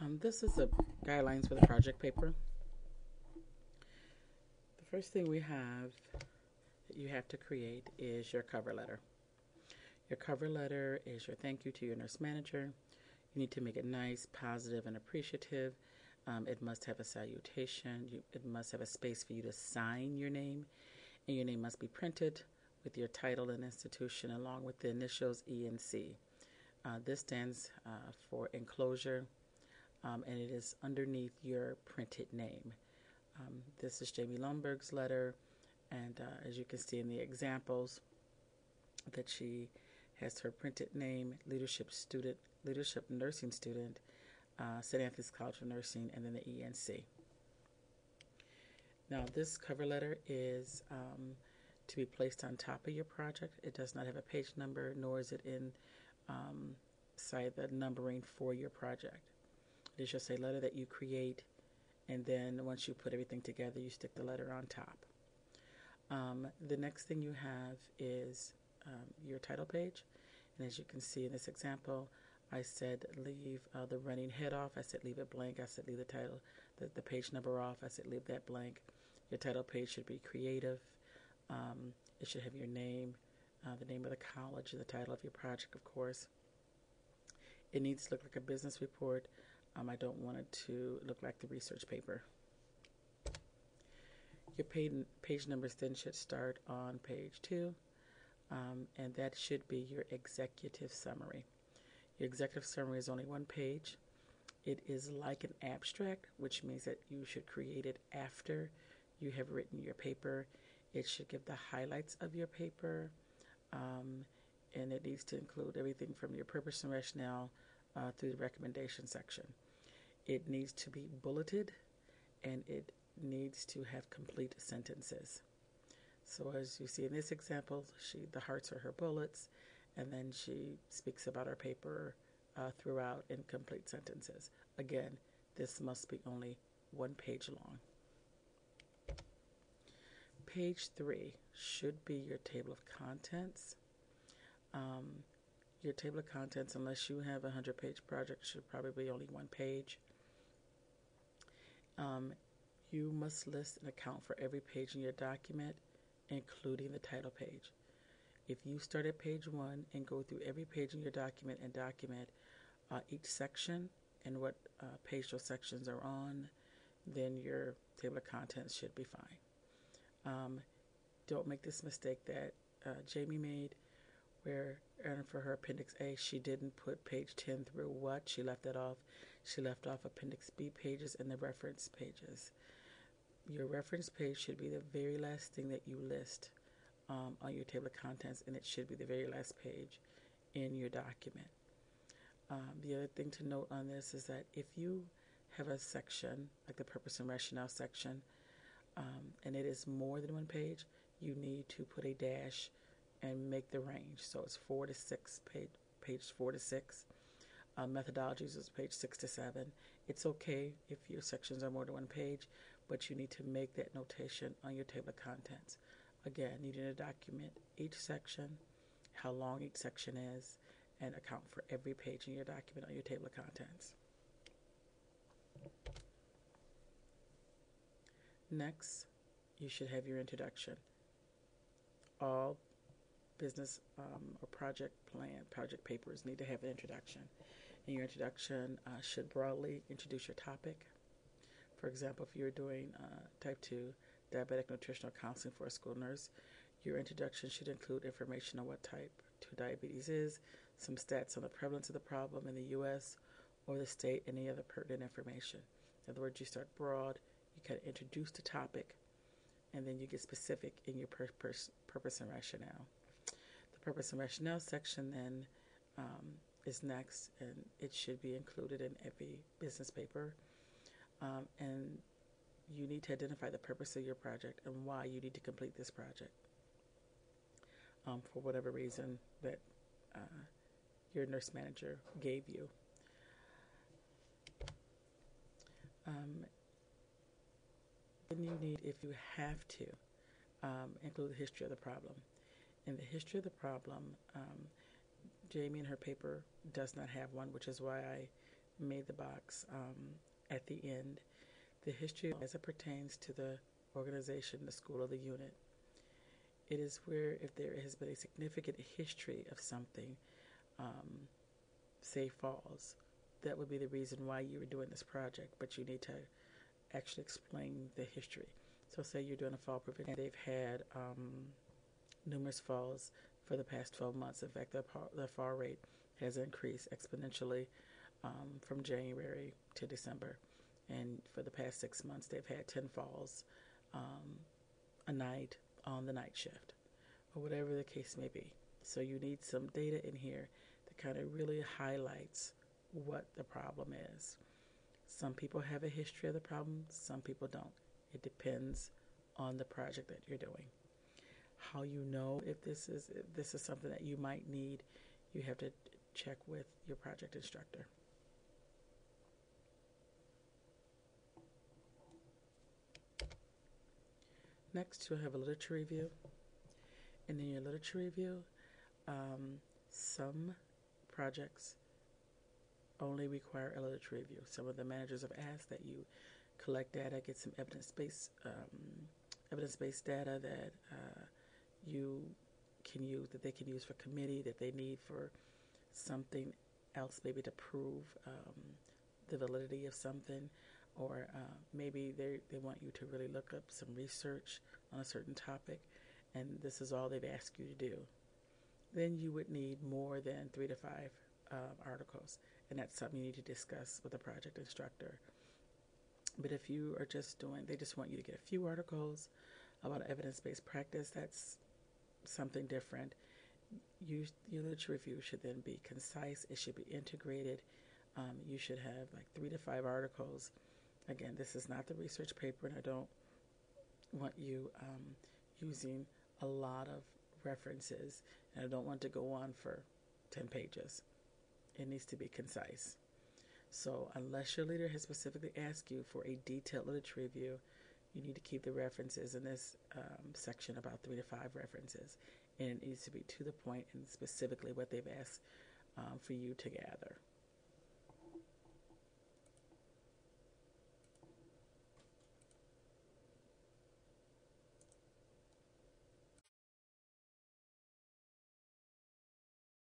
This is the guidelines for the project paper. The first thing we have that you have to create is your cover letter. Your cover letter is your thank you to your nurse manager. You need to make it nice, positive, and appreciative. It must have a salutation. It must have a space for you to sign your name, and your name must be printed with your title and institution along with the initials E and C. This stands for enclosure, and it is underneath your printed name. This is Jamie Lundberg's letter, and as you can see in the examples, that she has her printed name, leadership nursing student, St. Anthony's College of Nursing, and then the ENC. Now, this cover letter is to be placed on top of your project. It does not have a page number, nor is it inside the numbering for your project. It is just a letter that you create, and then once you put everything together, you stick the letter on top. The next thing you have is your title page. And as you can see in this example, I said leave the running head off. I said leave it blank. I said leave the title, the page number off. I said leave that blank. Your title page should be creative. It should have your name, the name of the college, and the title of your project, of course. It needs to look like a business report. I don't want it to look like the research paper. Your page numbers then should start on page 2, and that should be your executive summary. Your executive summary is only one page. It is like an abstract, which means that you should create it after you have written your paper. It should give the highlights of your paper, and it needs to include everything from your purpose and rationale through the recommendation section. It needs to be bulleted, and it needs to have complete sentences. So as you see in this example, the hearts are her bullets, and then she speaks about her paper throughout in complete sentences. Again, this must be only one page long. Page 3 should be your table of contents. Your table of contents, unless you have a 100-page project, should probably be only one page. You must list and account for every page in your document, including the title page. If you start at page 1 and go through every page in your document and document each section and what page those sections are on, then your table of contents should be fine. Don't make this mistake that Jamie made, where for her Appendix A, she didn't put page 10 through what? She left that off. She left off Appendix B pages and the reference pages. Your reference page should be the very last thing that you list on your table of contents, and it should be the very last page in your document. The other thing to note on this is that if you have a section, like the purpose and rationale section, and it is more than one page, you need to put a dash and make the range. So it's 4 to 6, page 4 to 6. Methodologies is page 6 to 7. It's okay if your sections are more than one page, but you need to make that notation on your table of contents. Again, you need to document each section, how long each section is, and account for every page in your document on your table of contents. Next, you should have your introduction. All business or project papers need to have an introduction. And your introduction should broadly introduce your topic. For example, if you're doing type 2 diabetic nutritional counseling for a school nurse, your introduction should include information on what type 2 diabetes is, some stats on the prevalence of the problem in the U.S. or the state, and any other pertinent information. In other words, you start broad, you kind of introduce the topic, and then you get specific in your purpose and rationale. The purpose and rationale section then is next, and it should be included in every business paper. And you need to identify the purpose of your project and why you need to complete this project for whatever reason that your nurse manager gave you. Then you need, if you have to, include the history of the problem. In the history of the problem, Jamie in her paper does not have one, which is why I made the box at the end. The history as it pertains to the organization, the school, or the unit. It is where if there has been a significant history of something, say falls, that would be the reason why you were doing this project, but you need to actually explain the history. So say you're doing a fall prevention, and they've had numerous falls for the past 12 months. In fact, the fall rate has increased exponentially from January to December. And for the past 6 months, they've had 10 falls a night on the night shift, or whatever the case may be. So you need some data in here that kind of really highlights what the problem is. Some people have a history of the problem, some people don't. It depends on the project that you're doing. How you know if this is something that you might need, you have to check with your project instructor. Next, you'll have a literature review. And in your literature review, some projects only require a literature review. Some of the managers have asked that you collect data, get some evidence-based data that you can use, that they can use for committee, that they need for something else, maybe to prove the validity of something, or maybe they want you to really look up some research on a certain topic, and this is all they've asked you to do. Then you would need more than 3 to 5 articles, and that's something you need to discuss with a project instructor. But if you are just they just want you to get a few articles about evidence-based practice, that's something different. Your literature review should then be concise. It should be integrated. You should have like 3 to 5 articles. Again, this is not the research paper, and I don't want you using a lot of references, and I don't want to go on for 10 pages. It needs to be concise. So unless your leader has specifically asked you for a detailed literature review, you need to keep the references in this section about 3 to 5 references. And it needs to be to the point and specifically what they've asked for you to gather.